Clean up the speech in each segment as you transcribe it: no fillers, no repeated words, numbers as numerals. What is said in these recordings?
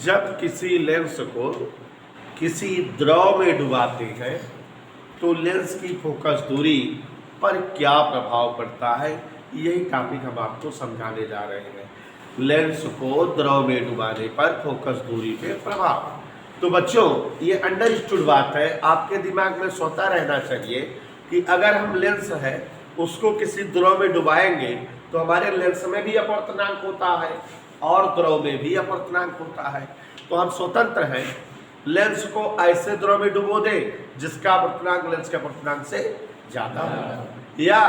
जब किसी लेंस को किसी द्रव में डुबाते हैं तो लेंस की फोकस दूरी पर क्या प्रभाव पड़ता है, यही टॉपिक हम आपको समझाने जा रहे हैं। लेंस को द्रव में डुबाने पर फोकस दूरी पे प्रभाव। तो बच्चों, ये अंडरस्टूड बात है, आपके दिमाग में सोता रहना चाहिए कि अगर हम लेंस है उसको किसी द्रव में डुबाएंगे तो हमारे लेंस में भी अपवर्तनांक होता है और द्रव में भी अपवर्तनांक होता है। तो हम स्वतंत्र हैं, लेंस को ऐसे द्रव में डुबो दे जिसका अपवर्तनांक लेंस के अपवर्तनांक से ज्यादा हो, या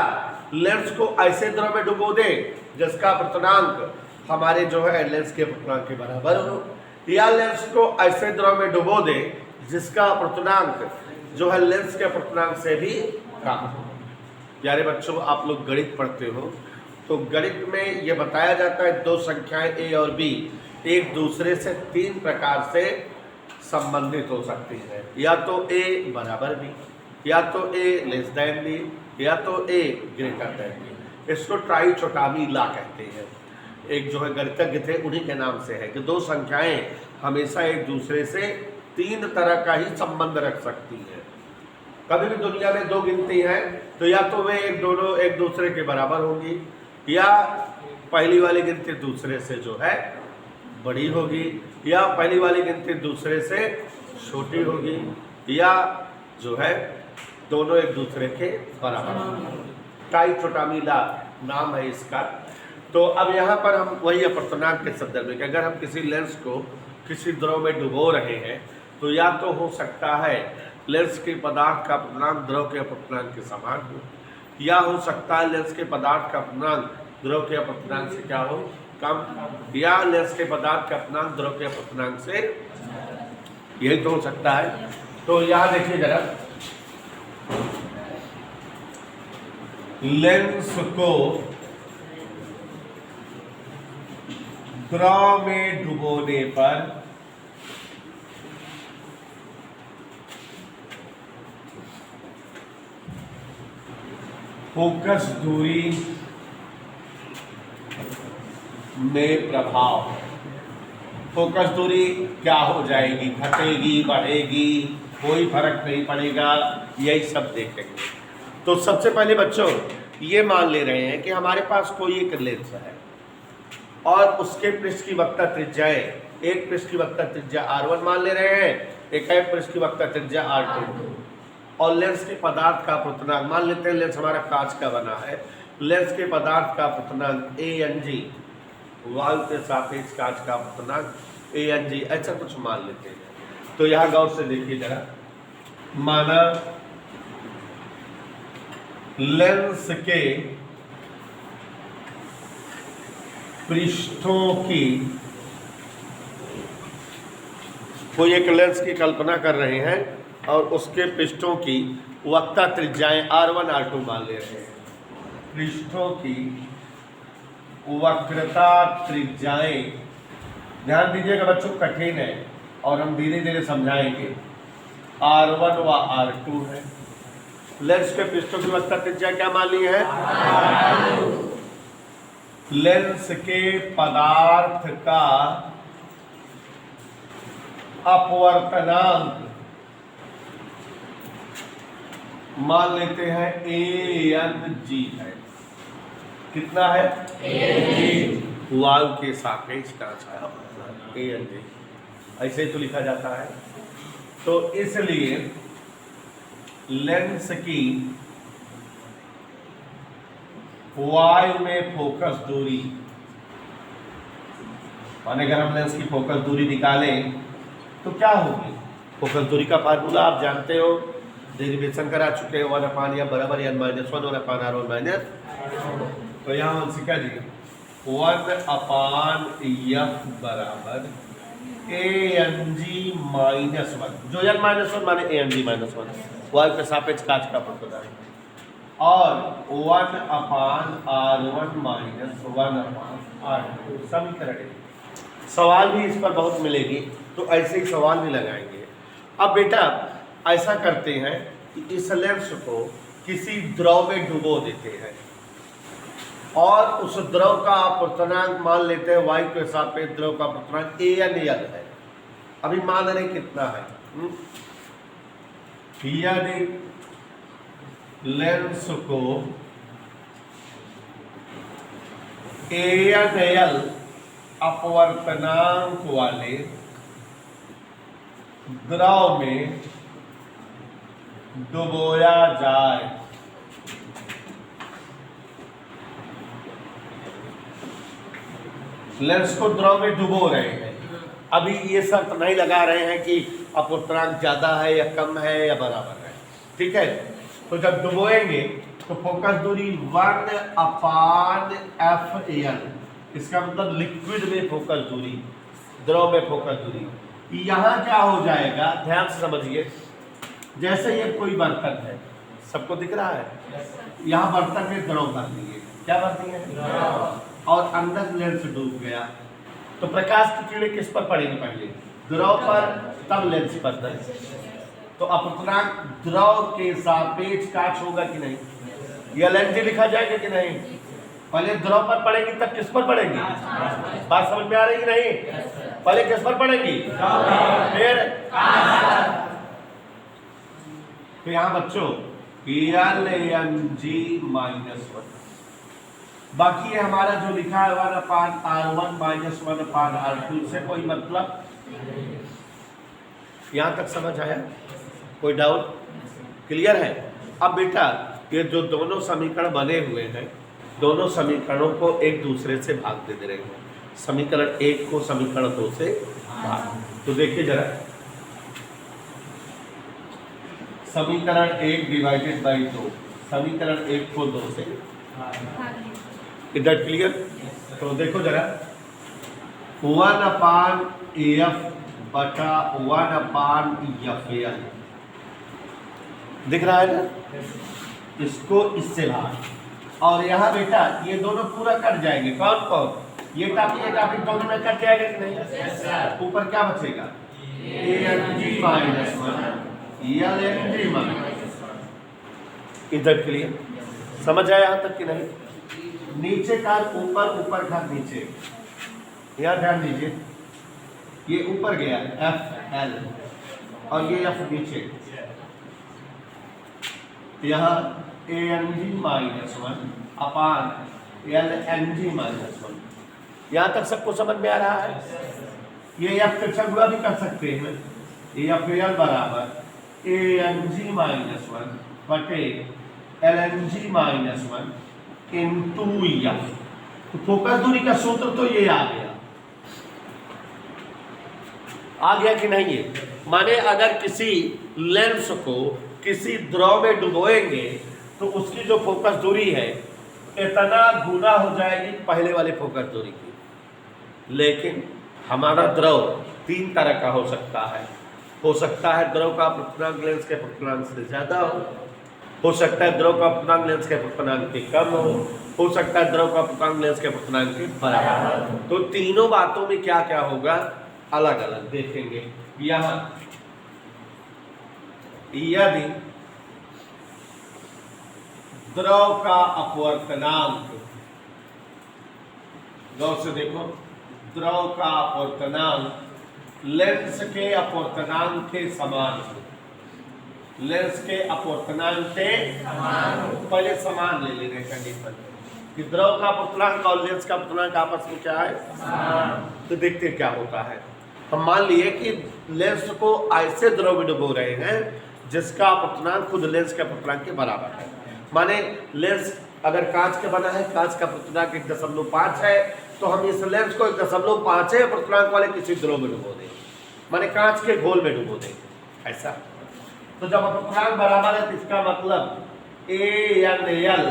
लेंस को ऐसे द्रव में डुबो दे जिसका अपवर्तनांक हमारे जो है लेंस के अपवर्तनांक के बराबर हो, या लेंस को ऐसे द्रव में डुबो दे जिसका अपवर्तनांक जो है लेंस के अपवर्तनांक से भी कम हो। प्यारे बच्चों, आप लोग गणित पढ़ते हो तो गणित में ये बताया जाता है दो संख्याएं ए और बी एक दूसरे से तीन प्रकार से संबंधित हो सकती है, या तो ए बराबर बी, या तो ए लेस देन बी, या तो ए ग्रेटर देन बी। इसको ट्राइचोटामी लॉ कहते हैं। एक जो है गणितज्ञ थे उन्हीं के नाम से है कि दो संख्याएं हमेशा एक दूसरे से तीन तरह का ही संबंध रख सकती है। कभी भी दुनिया में दो गिनती हैं तो या तो वे दोनों एक दूसरे के बराबर होंगी, या पहली वाली गिनती दूसरे से जो है बड़ी होगी, या पहली वाली गिनती दूसरे से छोटी होगी, या जो है दोनों एक दूसरे के बराबर होंगी। ट्राइचोटामी लॉ नाम है इसका। तो अब यहाँ पर हम वही अपवर्तनांक के संदर्भ में कि अगर हम किसी लेंस को किसी द्रव में डुबो रहे हैं तो या तो हो सकता है लेंस के पदार्थ का अपवर्तनांक द्रव के अपवर्तनांक के समान हो, या हो सकता है लेंस के पदार्थ का अपवर्तनांक द्रव के अपवर्तनांक से क्या हो, कम, या लेंस के पदार्थ का अपवर्तनांक द्रव के अपवर्तनांक से, यही तो हो सकता है। तो यहाँ देखिए जरा, लेंस को द्रव में डुबोने पर फोकस दूरी में प्रभाव। फोकस दूरी क्या हो जाएगी, घटेगी, बढ़ेगी, कोई फर्क नहीं पड़ेगा, यही सब देखेंगे। तो सबसे पहले बच्चों ये मान ले रहे हैं कि हमारे पास कोई एक लेंस है और उसके पृष्ठ की वक्रता त्रिज्याएं, एक पृष्ठ की वक्रता त्रिज्या R1 मान ले रहे हैं, एक पृष्ठ की वक्रता त्रिज्या R2, और लेंस के पदार्थ का अपवर्तनांक मान लेते हैं, लेंस हमारा कांच का बना है, लेंस के पदार्थ का अपवर्तनांक ANG, वायु के सापेक्ष कांच का अपवर्तनांक ANG, ऐसा कुछ मान लेते हैं। तो यहाँ गौर से देखिए जरा, माना लेंस के पृष्ठों की, कोई एक लेंस की कल्पना कर रहे हैं और उसके पृष्ठों की वक्रता त्रिज्याएं R1 R2 मान ले रहे हैं। पृष्ठों की वक्रता त्रिज्याएं, ध्यान दीजिएगा बच्चों, कठिन है और हम धीरे धीरे समझाएंगे। R1 व R2 है। लेंस के पृष्ठों की वक्रता त्रिज्या क्या मान ली है? लेंस के पदार्थ का अपवर्तनांक मान लेते हैं ANG है। कितना है? वायु के सापेक्ष कांच का अपवर्तनांक ANG, ऐसे ही तो लिखा जाता है। तो इसलिए लेंस की वायु में फोकस दूरी, माने अगर हम लेंस की फोकस दूरी निकालें तो क्या होगी? फोकस दूरी का फार्मूला आप जानते हो, डेरिवेशन करा चुके हो, 1/m बराबर n - 1 1/r1 माइनस। तो यहाँ वंशिका जी 1/f बराबर ANG - 1, जो n - 1 माने ANG - 1, वायु के सापेक्ष कांच का अपवर्तनांक, और 1/r1 - 1/r2 समीकरण। सवाल भी इस पर बहुत मिलेगी तो ऐसे ही सवाल भी लगाएंगे। अब बेटा ऐसा करते हैं कि इस लेंस को किसी द्रव में डुबो देते हैं और उस द्रव का अपवर्तनांक मान लेते हैं वायु के सापेक्ष द्रव का अपवर्तनांक ANL है। अभी मान रहे कितना है, यदि लेंस को ANL अपवर्तनांक वाले द्रव में डुबोया जाए, लेंस को द्रव में डुबो रहे हैं, अभी ये शर्त नहीं लगा रहे हैं कि अपवर्तनांक ज्यादा है या कम है या बराबर है, ठीक है। तो जब डुबोएंगे तो फोकस दूरी 1/FL, इसका मतलब लिक्विड में फोकस दूरी, द्रव में फोकस दूरी। यहाँ क्या हो जाएगा, ध्यान से समझिए, जैसे ये कोई बर्तन है, सबको दिख रहा है, यहाँ बर्तन में द्रव भर दिए, क्या भर दिए, और अंदर लेंस डूब गया, तो प्रकाश की किरणें किस पर पड़ेगी, पहले द्रव पर, तब लेंस पर। तो अपवर्तनांक द्रव के सापेक्ष काच होगा कि नहीं, यह LNG लिखा जाएगा कि नहीं, पहले द्रव पर पड़ेगी तब किस पर पड़ेगी, बात समझ में आ रही कि नहीं, पहले किस पर पड़ेगी, फिर तो यहाँ बच्चों LNG-1, बाकी है हमारा जो लिखा है 1/R1 - 1/R2 से कोई मतलब, यहाँ तक समझ आया, कोई डाउट, क्लियर है। अब बेटा ये जो दोनों समीकरण बने हुए हैं, दोनों समीकरणों को एक दूसरे से भाग दे रहे हैं, समीकरण 1 को समीकरण 2 से भाग। तो देखिए जरा, समीकरण 1 / 2, समीकरण 1 को 2 से, इधर क्लियर। तो देखो जरा, 1/AF बटा 1/FL दिख रहा है ना, इसको इससे भाग, और यहाँ बेटा ये दोनों पूरा कट जाएंगे, कौन कौन, ये टॉपिक दोनों में कट जाएगा कि नहीं, ऊपर क्या बचेगा, ANG-1 LNG-1, इधर क्लियर, समझ आया यहाँ तक कि नहीं। नीचे का ऊपर, ऊपर का नीचे, यहाँ ध्यान दीजिए, ये ऊपर गया FL और ये F नीचे, यहाँ ANG-1 अपान LNG-1, यहाँ तक सबको समझ में आ रहा है। ये F तिरछा गुणा भी कर सकते हैं, FL बराबर ANG-1 बटे LNG-1 इंटू F। तो फोकस दूरी का सूत्र तो ये आ गया कि नहीं, ये माने अगर किसी लेंस को किसी द्रव में डुबोएंगे तो उसकी जो फोकस दूरी है इतना गुना हो जाएगी पहले वाले फोकस दूरी की। लेकिन हमारा द्रव 3 तरह का हो सकता है द्रव का अपवर्तनांक लेंस के अपवर्तनांक से ज्यादा हो सकता है द्रव का अपवर्तनांक लेंस के अपवर्तनांक के कम हो सकता है द्रव का अपवर्तनांक लेंस के अपवर्तनांक के बराबर। तो तीनों बातों में क्या क्या होगा, अलग अलग देखेंगे। यहाँ यदि द्रव का अपवर्तनांक, गौर से देखो, द्रव का अपवर्तनांक लेंस के अपवर्तनांक के समान हो, लेंस के अपवर्तनांक के पहले समान ले लेंगे कंडीशन कि द्रव का अपवर्तनांक और लेंस का अपवर्तनांक आपस में क्या है, तो देखते क्या होता है। हम मान लिए कि लेंस को ऐसे द्रव में डुबो रहे हैं जिसका अपवर्तनांक खुद लेंस के अपवर्तनांक के बराबर है। माने लेंस अगर कांच के बना है, कांच का अपवर्तनांक 1.5 है, तो हम इस लेंस को 1.5 अपवर्तनांक वाले किसी द्रव में डुबो दें, माने कांच के घोल में डुबो दें, ऐसा। तो जब अपवर्तनांक बराबर है तो इसका मतलब ANL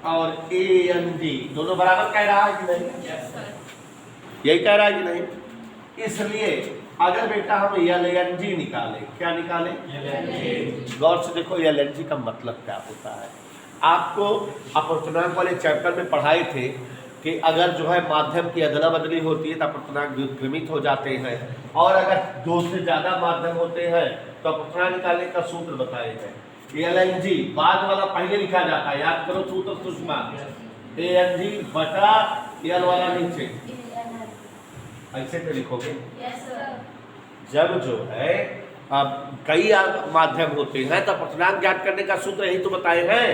और ANG दोनों बराबर कह रहा है कि नहीं, यही कह रहा है कि नहीं। इसलिए अगर बेटा हम LNG निकालें, क्या निकालें, गौर से देखो LNG का मतलब क्या होता है। आपको अपवर्तनांक वाले चैप्टर में पढ़ाए थे कि अगर जो है माध्यम की अदला बदली होती है तो अपवर्तनांक व्युत्क्रमित हो जाते हैं, और अगर 2 से ज्यादा माध्यम होते हैं तो अपवर्तनांक निकालने का सूत्र बताए हैं। LNG बाद वाला पहले लिखा जाता है, याद करो सूत्र सुषमा, ANG बटा L वाला नीचे, ऐसे पे लिखोगे, जब जो है अब कई माध्यम होते हैं तो अपूर्णांक ज्ञात करने का सूत्र यही तो बताए हैं।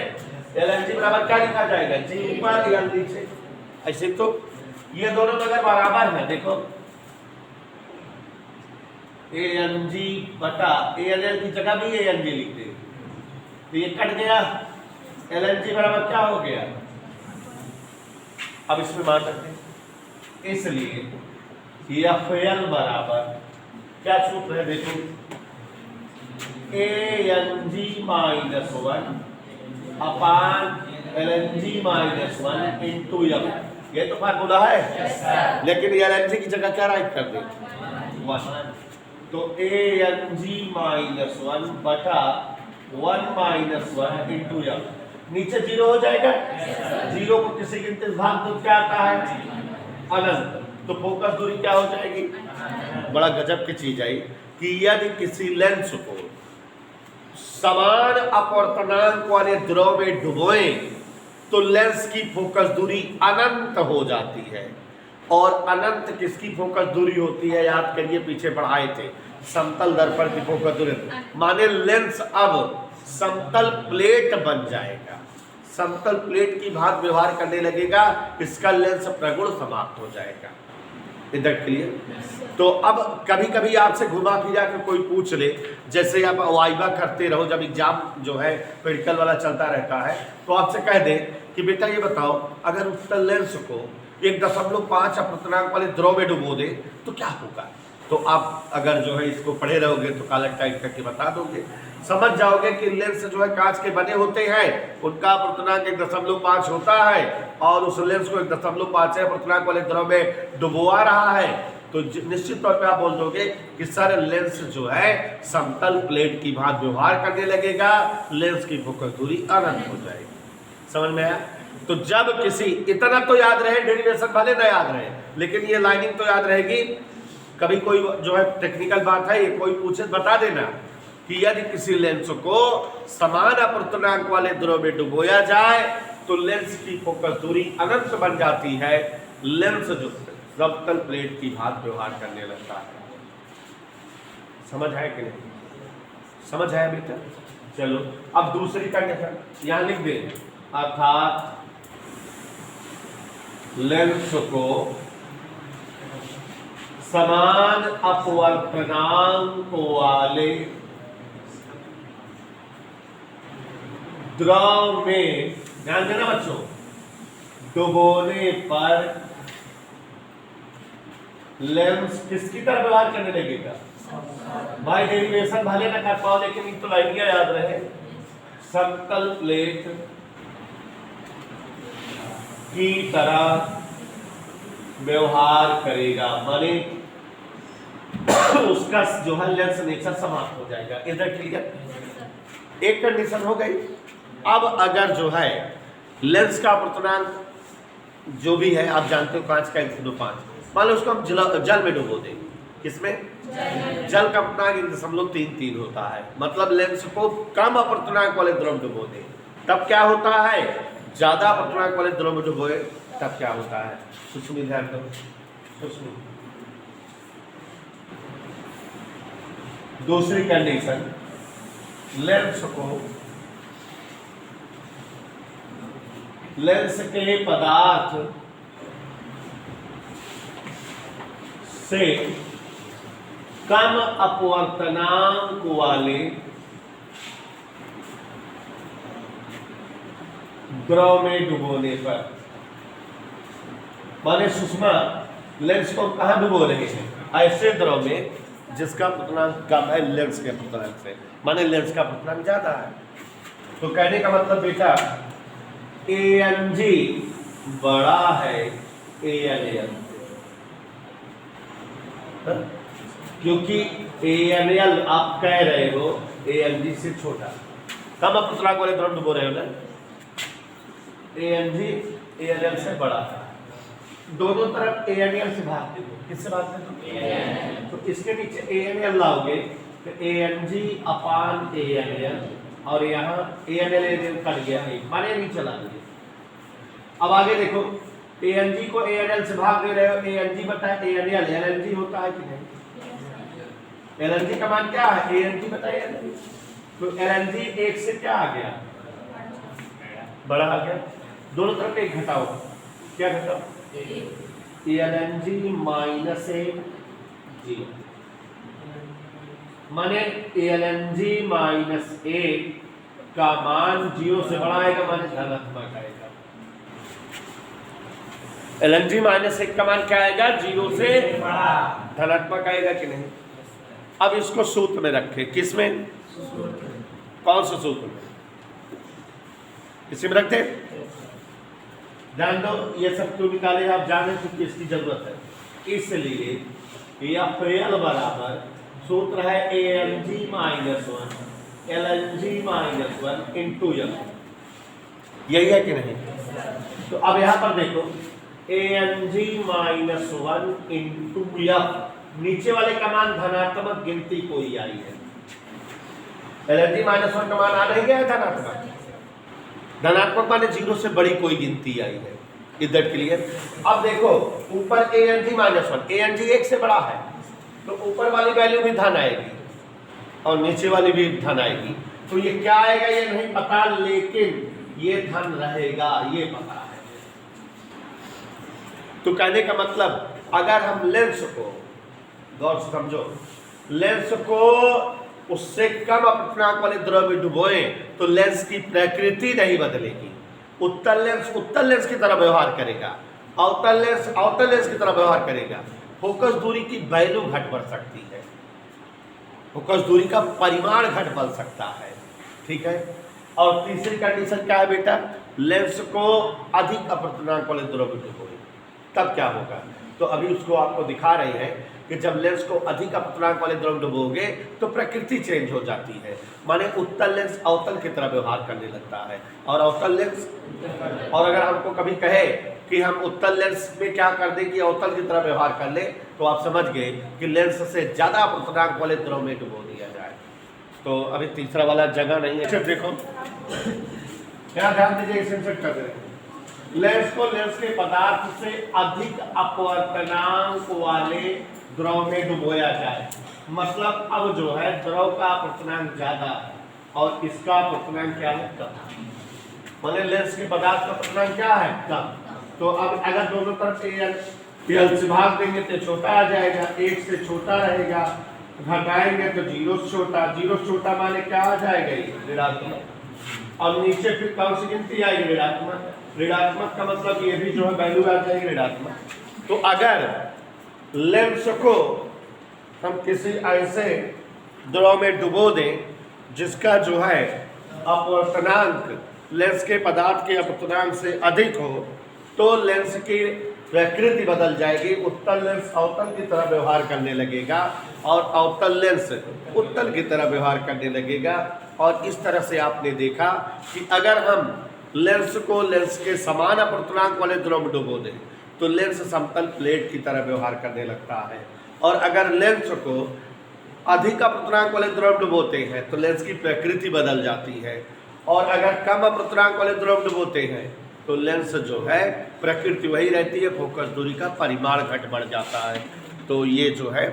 LNG बराबर क्या लिखा जाएगा, G ऊपर L नीचे। ऐसे तो ये दोनों अगर बराबर है, देखो ANG बटा ANL की जगह भी ANG लिखते हैं तो ये कट गया, LNG बराबर क्या हो गया, अब इसमें मान सकते हैं। इसलिए FL बराबर क्या सूत्र है, देखो ANG माइनस 1 अपान LNG माइनस 1 इंटू M। ये तो फार्मूला है, लेकिन LNG की जगह क्या राइट कर दे 1, तो ANG माइनस 1 बटा 1 माइनस 1 इंटू M। नीचे 0 हो जाएगा, 0 को किसी गिनती भाग दो क्या आता है अनंत, तो फोकस दूरी क्या हो जाएगी। बड़ा गजब की चीज आई कि यदि किसी लेंस को समान अपवर्तनांक वाले द्रव में डुबोए तो लेंस की फोकस दूरी अनंत हो जाती है। और अनंत किसकी फोकस दूरी होती है, याद करिए पीछे पढ़ाए थे, समतल दर्पण की फोकस दूरी। माने लेंस अब समतल प्लेट बन जाएगा, समतल प्लेट की भांति व्यवहार करने लगेगा, इसका लेंस प्रगुण समाप्त हो जाएगा। इधर क्लियर। तो अब कभी कभी आपसे घुमा फिरा के कोई पूछ ले, जैसे आप वाइवा करते रहो, जब एग्जाम जो है मेडिकल वाला चलता रहता है तो आपसे कह दे कि बेटा ये बताओ अगर उत्तल लेंस को 1.5 अपवर्तनांक वाले द्रव में डुबो दे तो क्या होगा, तो आप अगर जो है इसको पढ़े रहोगे तो कालक टाइप करके बता दोगे, समझ जाओगे कि लेंस जो है कांच के बने होते हैं, उनका अपवर्तनांक 1.5 होता है और उस लेंस को 1.5 अपवर्तनांक वाले द्रव में डुबोआ रहा है, तो निश्चित तौर पे आप बोल दोगे कि सर लेंस जो है समतल प्लेट की भांति व्यवहार करने लगेगा, लेंस की फोकस दूरी अनंत हो जाएगी। समझ में आया। तो जब किसी, इतना तो याद रहे, डेरिवेशन भले ना याद रहे लेकिन ये लाइनिंग तो याद रहेगी। कभी कोई जो है टेक्निकल बात है, ये कोई पूछे बता देना कि यदि किसी लेंस को समान अपवर्तनांक वाले द्रव में डुबोया जाए तो लेंस की फोकस दूरी अनंत बन जाती है, लेंस जो समतल प्लेट की भांति व्यवहार करने लगता है। समझ आया कि नहीं, समझ आया बेटा। चलो अब दूसरी कंडीशन यहां लिख दे, अर्थात लेंस को समान अपवर्तनांक वाले द्रव में, ध्यान देना बच्चों, डुबोने पर लेंस किसकी तरफ व्यवहार करने लगेगा, भाई डेरिवेशन भले ना कर पाओ लेकिन इन तो लाइनियां याद रहे, समतल प्लेट की तरह व्यवहार करेगा, माने उसका जो है लेंस नेचर समाप्त हो जाएगा। इधर क्लियर। एक कंडीशन हो गई। अब अगर जो है लेंस का अपवर्तनांक जो भी है आप जानते हो कांच का 1.5, मान लो उसको हम जल में डुबो दें, किसमें, जल का अपवर्तनांक 1.33 होता है, मतलब लेंस को कम अपवर्तनांक वाले द्रव डुबो दें, तब क्या होता है, ज्यादा अपवर्तनांक वाले द्रव में डुबोए तब क्या होता है। सुस्मी ध्यान दो, सुस्मी। दूसरी कंडीशन, लेंस के पदार्थ से कम अपवर्तनांक वाले द्रव में डुबोने पर, माने सुषमा लेंस को कहां डुबो रहे हैं, ऐसे द्रव में जिसका अपवर्तनांक कम है लेंस के अपवर्तनांक से, माने लेंस का अपवर्तनांक ज्यादा है। तो कहने का मतलब बेटा ANG बड़ा है ANL, क्योंकि ANL आप कह रहे हो ANG से छोटा, कम अपवर्तनांक वाले द्रव डुबो रहे हो ना, ANG ANL से बड़ा है, दोनों तरफ ANL से भाग दे दो, किससे भाग दे दो, तो इसके नीचे ANL लाओगे तो ANG अपान ANL, और यहाँ ANL कट गया, माने नहीं चला दीजिए। अब आगे देखो, ANG को ANL से भाग दे रहे हो, ANG बटा ANL, LNG होता है कि नहीं, LNG का मान क्या है, ANG बताइए। तो LNG 1 से क्या आ गया, बड़ा आ गया। दोनों तरफ एक घटाओ, क्या घटाओ, LNG माइनस 1 0, माने LNG माइनस 1 का मान 0 से बड़ा आएगा, माने धनात्मक आएगा। LNG माइनस 1 का मान क्या आएगा, 0 से धनात्मक आएगा कि नहीं। अब इसको सूत्र में रखें, किसमें, कौन से सूत्र में, इसी में रखते। ध्यान दो, ये सब क्यों निकाले आप जाने क्योंकि इसकी जरूरत है। इसलिए FL बराबर सूत्र है ANG minus 1 LNG minus 1 into F, यही है कि नहीं। तो अब यहां पर देखो ANG माइनस 1 इंटू F, नीचे वाले का मान धनात्मक गिनती कोई आई है। LNG माइनस 1 का मान आ नहीं गया है धनात्मक, धनात्मक माने 0 से बड़ी कोई गिनती आई है। Is that clear. अब देखो ऊपर ANG माइनस 1, ANG 1 से बड़ा है तो ऊपर वाली वैल्यू भी धन आएगी और नीचे वाली भी धन आएगी। तो ये क्या आएगा ये नहीं पता, लेकिन ये धन रहेगा ये पता है। तो कहने का मतलब अगर हम लेंस को गौर से समझो, लेंस को उससे कम अपवर्तनांक वाले द्रव में डुबोए तो लेंस की प्रकृति नहीं बदलेगी। उत्तल लेंस की तरह व्यवहार करेगा, अवतल लेंस की तरह व्यवहार करेगा। फोकस दूरी की वैल्यू घट बढ़ सकती है, फोकस दूरी का परिमाण घट बढ़ सकता है, ठीक है। और तीसरी कंडीशन क्या है बेटा, लेंस को अधिक अपवर्तनांक वाले द्रव में डुबोए, तब क्या होगा। तो अभी उसको आपको दिखा रहे हैं कि जब लेंस को अधिक अपवर्तनांक वाले द्रव डुबोगे तो प्रकृति चेंज हो जाती है, माने उत्तल लेंस अवतल की तरह व्यवहार करने लगता है और अवतल लेंस, और अगर हमको कभी कहे कि हम उत्तल लेंस में क्या कर दें कि अवतल की तरह व्यवहार कर ले, तो आप समझ गए कि लेंस से ज्यादा अपवर्तनांक वाले द्रव में डुबो दिया जाए। तो अभी तीसरा वाला जगह नहीं है। देखो क्या ध्यान दीजिए, इसे चेक कर रहे हैं। लेंस को लेंस के पदार्थ से अधिक अपवर्तनांक वाले द्रव में डुबोया जाए, मतलब अब जो है द्रव का अपवर्तनांक ज्यादा है और इसका अपवर्तनांक क्या है, कम। माने लेंस के पदार्थ का अपवर्तनांक क्या है, कम। तो अब अगर दोनों तरफ एल से भाग देंगे तो छोटा आ जाएगा, 1 से छोटा रहेगा, घटाएंगे तो 0 से छोटा, 0 से छोटा माने क्या आ जाएगा, ये ऋणात्मक। और नीचे फिर कौन सी गिनती आएगी, ऋणात्मक। ऋणात्मक का मतलब ये भी जो है वैल्यू आ जाएगी ऋणात्मक। तो अगर लेंस को हम किसी ऐसे द्रव में डुबो दें जिसका जो है अपवर्तनांक लेंस के पदार्थ के अपवर्तनांक से अधिक हो, तो लेंस की प्रकृति बदल जाएगी। उत्तल लेंस अवतल की तरह व्यवहार करने लगेगा और अवतल लेंस उत्तल की तरह व्यवहार करने लगेगा। और इस तरह से आपने देखा कि अगर हम लेंस को लेंस के समान अपवर्तनांक वाले द्रव में डुबो दें तो लेंस समतल प्लेट की तरह व्यवहार करने लगता है, और अगर लेंस को अधिक अपवर्तनांक वाले द्रव डुबोते हैं तो लेंस की प्रकृति बदल जाती है, और अगर कम अपवर्तनांक वाले द्रव डुबोते हैं तो लेंस जो है प्रकृति वही रहती है, फोकस दूरी का परिमाण घट बढ़ जाता है। तो ये जो है